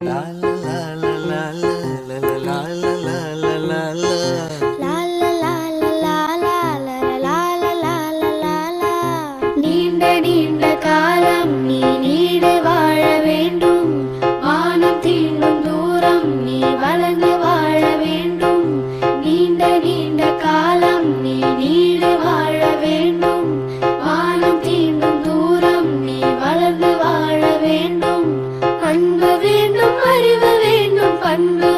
La la la la la la la la la la la la. நீண்ட நீண்ட காலம் நீ நீடு வாழ வேண்டும். வானம் தீண்டும் தூரம் நீ வளர்ந்து வாழ வேண்டும். நீண்ட நீண்ட காலம் நீ நீடு வாழ வேண்டும். வானம் தீண்டும் தூரம் நீ வளர்ந்து வாழ வேண்டும். அன்பு வேண்டும், அறிவு வேண்டும், பண்பு